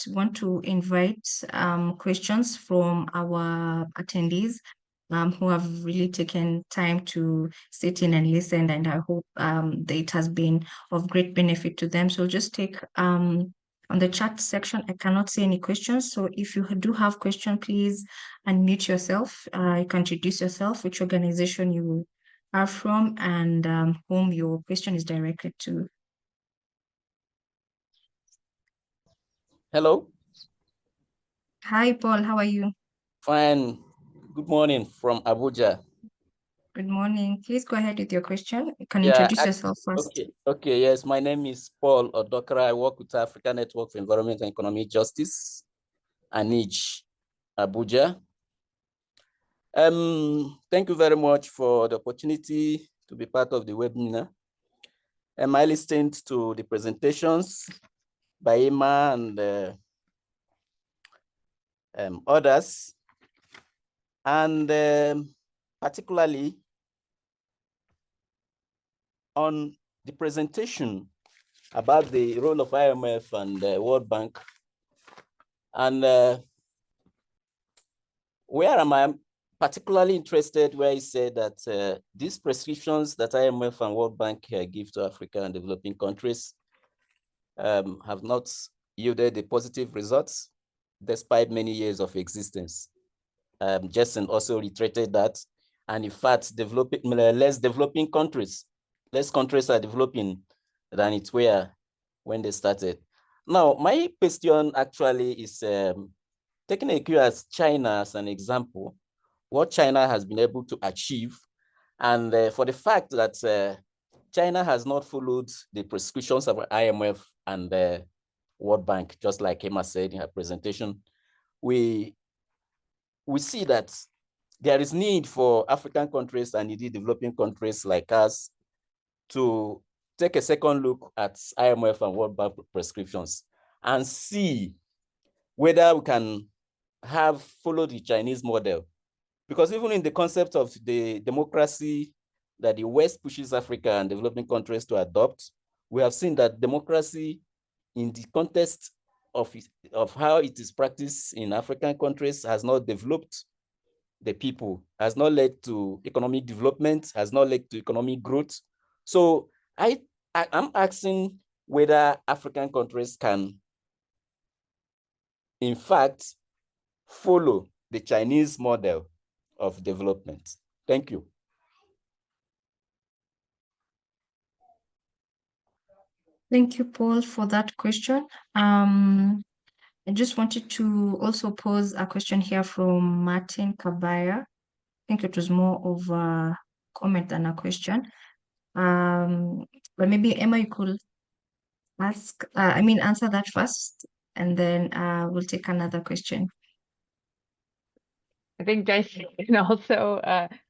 want to invite questions from our attendees who have really taken time to sit in and listen, and I hope that it has been of great benefit to them. So I'll just take on the chat section, I cannot see any questions. So if you do have question, please unmute yourself. You can introduce yourself, which organization you are from, and whom your question is directed to. Hello. Hi, Paul. How are you? Fine. Good morning from Abuja. Good morning. Please go ahead with your question. You can introduce yourself first. Okay. Yes, my name is Paul Odokra. I work with African Network for Environment and Economic Justice, ANIJ, Abuja. Thank you very much for the opportunity to be part of the webinar. I listened to the presentations by Emma and others, and particularly on the presentation about the role of IMF and the World Bank. And where am I particularly interested, where he said that these prescriptions that IMF and World Bank give to Africa and developing countries have not yielded the positive results despite many years of existence. Jason also reiterated that, and in fact, less countries are developing than it were when they started. Now, my question actually is taking a cue as China as an example, what China has been able to achieve, and for the fact that China has not followed the prescriptions of IMF and the World Bank, just like Emma said in her presentation, we see that there is need for African countries and indeed developing countries like us to take a second look at IMF and World Bank prescriptions and see whether we can follow the Chinese model. Because even in the concept of the democracy that the West pushes Africa and developing countries to adopt, we have seen that democracy in the context of how it is practiced in African countries has not developed the people, has not led to economic development, has not led to economic growth. So I'm asking whether African countries can, in fact, follow the Chinese model of development. Thank you. Thank you, Paul, for that question. I just wanted to also pose a question here from Martin Kabaya. I think it was more of a comment than a question. But maybe Emma, you could answer that first, and then we'll take another question. I think Jason can also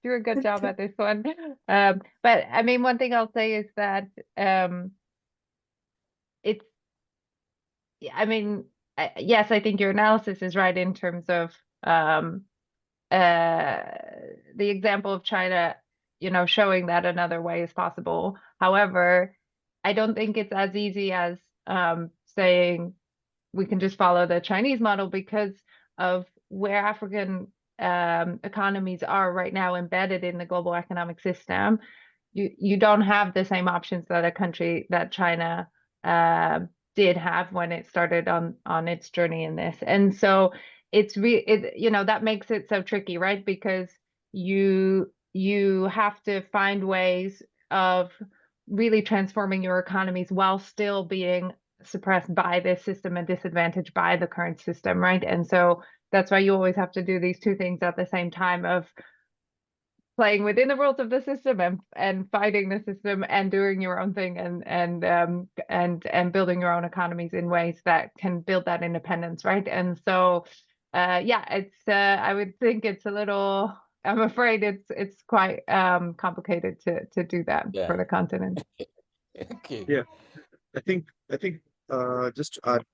do a good job at this one. But I mean, one thing I'll say is that yes, I think your analysis is right in terms of the example of China, showing that another way is possible. However, I don't think it's as easy as saying we can just follow the Chinese model, because of where African economies are right now embedded in the global economic system. You don't have the same options that a country that China did have when it started on its journey in this. And so that makes it so tricky, right? Because you have to find ways of really transforming your economies while still being suppressed by this system and disadvantaged by the current system, right? And so that's why you always have to do these two things at the same time, of playing within the rules of the system and fighting the system and doing your own thing and building your own economies in ways that can build that independence, right? And so it's I would think it's a little, I'm afraid it's quite complicated to do that for the continent. Okay. Yeah, I think just to add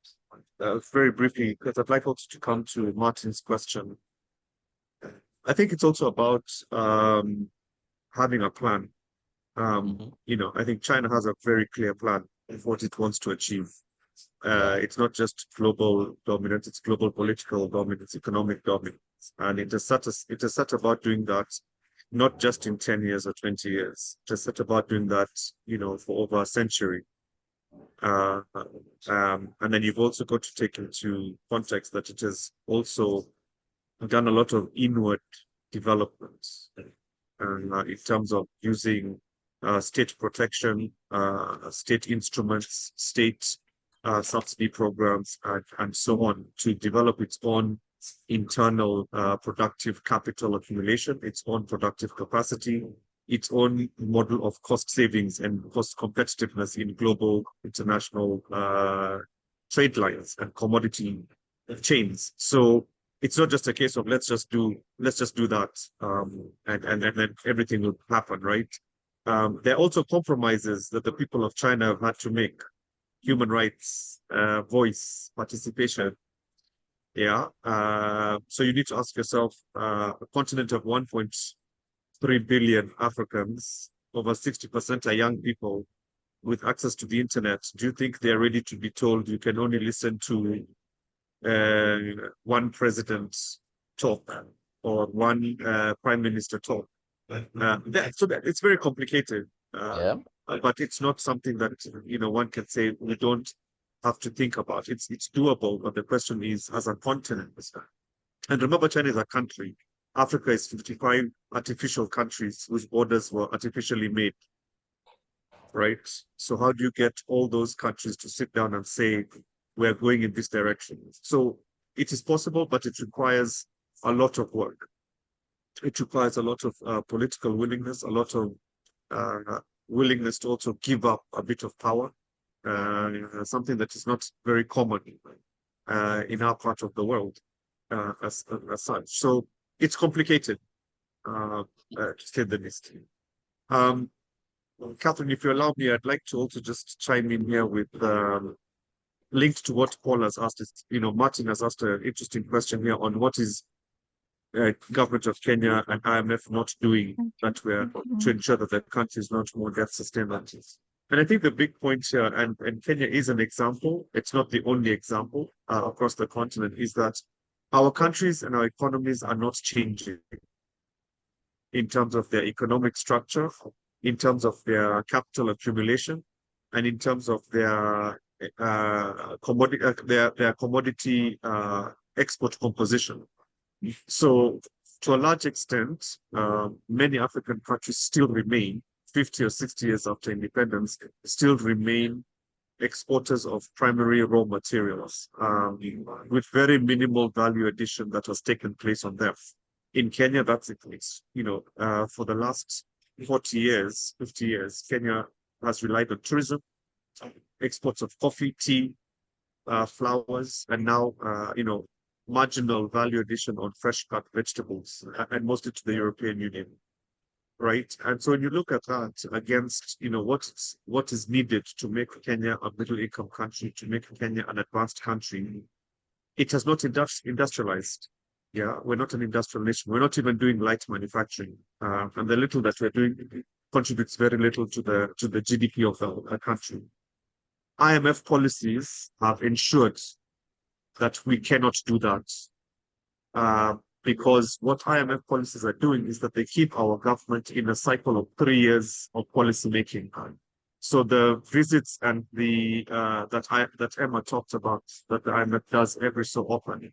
very briefly, because I'd like also to come to Martin's question. I think it's also about having a plan. I think China has a very clear plan of what it wants to achieve. It's not just global dominance, it's global political dominance, economic dominance. And it has set about doing that, not just in 10 years or 20 years. It has set about doing that, for over a century. And then you've also got to take into context that it has also done a lot of inward development in terms of using state protection, state instruments, state subsidy programs, and so on to develop its own internal productive capital accumulation, its own productive capacity, its own model of cost savings and cost competitiveness in global international trade lines and commodity chains. So it's not just a case of let's just do that and then everything will happen, right? There are also compromises that the people of China have had to make: human rights, voice, participation. Yeah. So you need to ask yourself, a continent of 1.3 billion Africans, over 60% are young people with access to the internet. Do you think they're ready to be told you can only listen to one president talk or one prime minister talk? So that it's very complicated. But it's not something that one can say we don't have to think about. It's doable, but the question is, as a continent, and remember, China is a country. Africa is 55 artificial countries whose borders were artificially made, right? So how do you get all those countries to sit down and say we're going in this direction? So it is possible, but it requires a lot of work. It requires a lot of political willingness, a lot of willingness to also give up a bit of power, something that is not very common in our part of the world as such. So it's complicated, to say the least. Catherine, if you allow me, I'd like to also just chime in here with linked to what Paul has asked. Martin has asked an interesting question here on what is government of Kenya and IMF not doing that to ensure that the country is not more debt sustainment. And I think the big point here, and Kenya is an example, it's not the only example across the continent, is that our countries and our economies are not changing in terms of their economic structure, in terms of their capital accumulation, and in terms of their commodity export composition. So to a large extent, many African countries still remain, 50 or 60 years after independence, still remain exporters of primary raw materials with very minimal value addition that has taken place on them. In Kenya, that's the case. For the last 40 years, 50 years, Kenya has relied on tourism, exports of coffee, tea, flowers, and now, marginal value addition on fresh cut vegetables, and mostly to the European Union, right? And so when you look at that against, what is needed to make Kenya a middle income country, to make Kenya an advanced country, it has not industrialized. Yeah, we're not an industrial nation. We're not even doing light manufacturing, and the little that we're doing contributes very little to the GDP of a country. IMF policies have ensured that we cannot do that, because what IMF policies are doing is that they keep our government in a cycle of 3 years of policy making. So the visits and the that Emma talked about, that the IMF does every so often,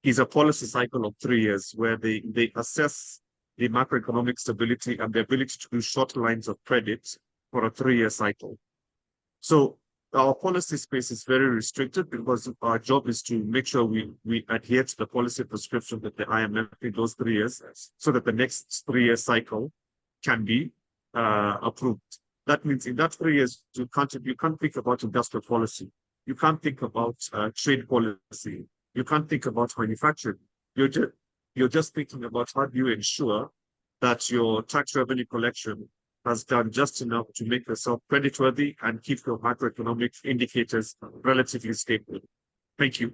is a policy cycle of 3 years where they assess the macroeconomic stability and the ability to do short lines of credit for a 3-year cycle. So our policy space is very restricted because our job is to make sure we adhere to the policy prescription that the IMF in those 3 years, so that the next 3-year cycle can be approved. That means in that 3 years, you can't think about industrial policy. You can't think about trade policy. You can't think about manufacturing. You're just thinking about how do you ensure that your tax revenue collection has done just enough to make yourself creditworthy and keep your macroeconomic indicators relatively stable. Thank you.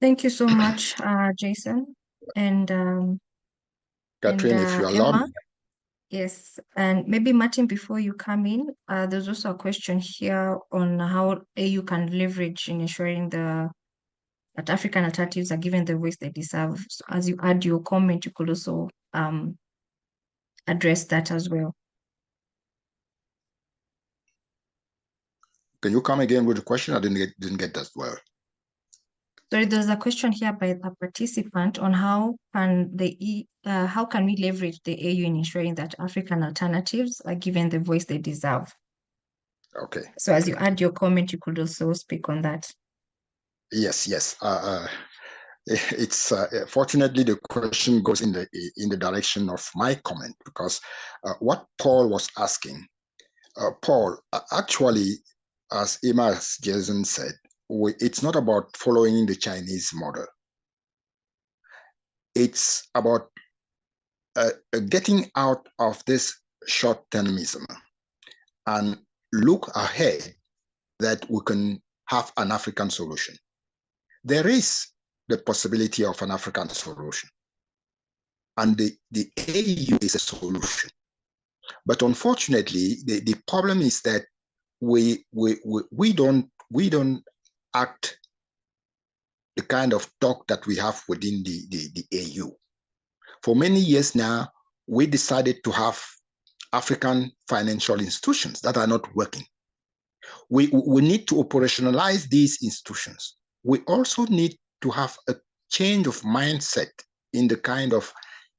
Thank you so much, Jason. And Catherine, if you allow Emma. me. Yes, and maybe Martin, before you come in, there's also a question here on how AU can leverage in ensuring that African alternatives are given the voice they deserve. So as you add your comment, you could also address that as well. Can you come again with the question? I didn't get that well. Sorry, there's a question here by the participant on how can we leverage the AU in ensuring that African alternatives are given the voice they deserve. Okay. So as you add your comment, you could also speak on that. Yes. It's fortunately the question goes in the direction of my comment, because what Paul was asking, Paul, actually, as Emma, as Jason said, it's not about following the Chinese model. It's about getting out of this short-termism and look ahead that we can have an African solution. There is the possibility of an African solution, and the AU is a solution. But unfortunately, the problem is that we don't act the kind of talk that we have within the AU. For many years now, we decided to have African financial institutions that are not working. We need to operationalize these institutions. We also need to have a change of mindset in the kind of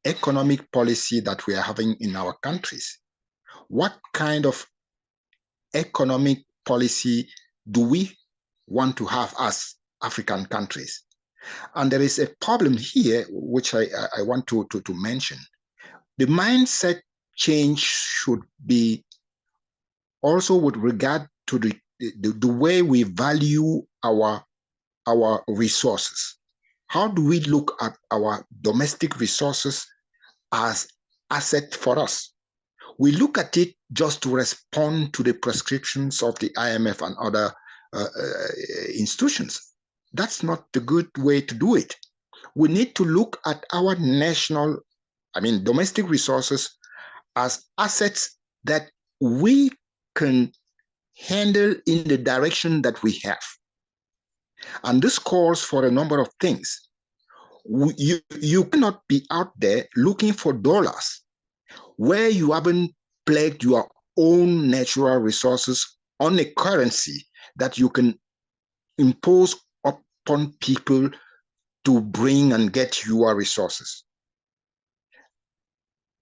economic policy that we are having in our countries. What kind of economic policy do we want to have as African countries? And there is a problem here, which I want to mention. The mindset change should be also with regard to the way we value our resources. How do we look at our domestic resources as asset for us? We look at it just to respond to the prescriptions of the IMF and other institutions. That's not the good way to do it. We need to look at our domestic resources as assets that we can handle in the direction that we have. And this calls for a number of things. You cannot be out there looking for dollars where you haven't pledged your own natural resources on a currency that you can impose upon people to bring and get your resources.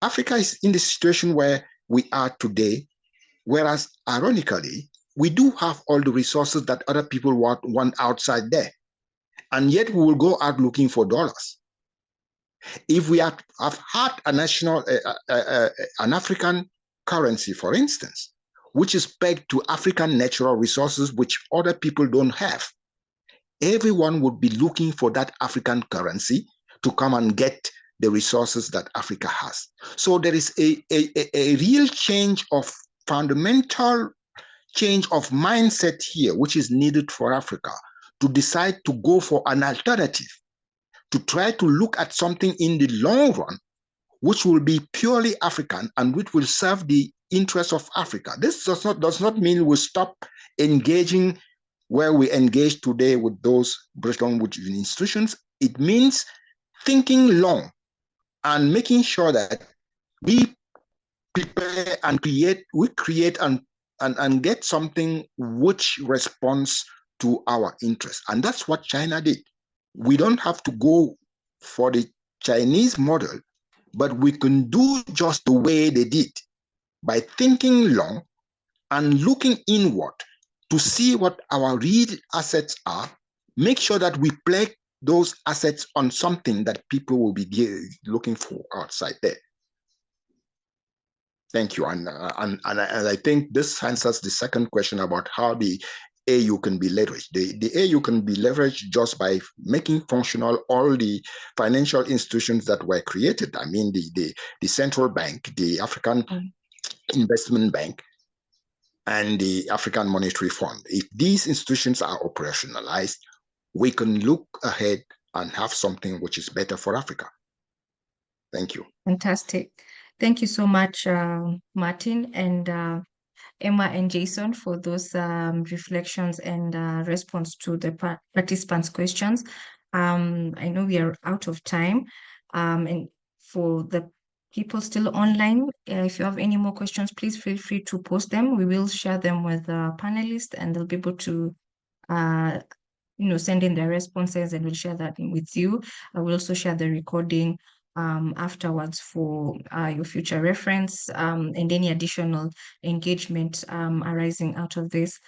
Africa is in the situation where we are today, whereas ironically, we do have all the resources that other people want outside there. And yet we will go out looking for dollars. If we have had an African currency, for instance, which is pegged to African natural resources, which other people don't have, everyone would be looking for that African currency to come and get the resources that Africa has. So there is a real change of fundamental change of mindset here, which is needed for Africa to decide to go for an alternative, to try to look at something in the long run, which will be purely African and which will serve the interests of Africa. This does not mean we stop engaging where we engage today with those Bretton Woods institutions. It means thinking long and making sure that we prepare and create and get something which responds to our interests. And that's what China did. We don't have to go for the Chinese model, but we can do just the way they did by thinking long and looking inward to see what our real assets are, make sure that we pledge those assets on something that people will be looking for outside there. Thank you. And I think this answers the second question about how the AU can be leveraged. The AU can be leveraged just by making functional all the financial institutions that were created. I mean, the central bank, the African Investment Bank, and the African Monetary Fund. If these institutions are operationalized, we can look ahead and have something which is better for Africa. Thank you. Fantastic. Thank you so much, Martin and Emma and Jason, for those reflections and response to the participants' questions. I know we are out of time, and for the people still online, if you have any more questions, please feel free to post them. We will share them with the panelists, and they'll be able to send in their responses, and we'll share that with you. I will also share the recording afterwards for your future reference and any additional engagement arising out of this.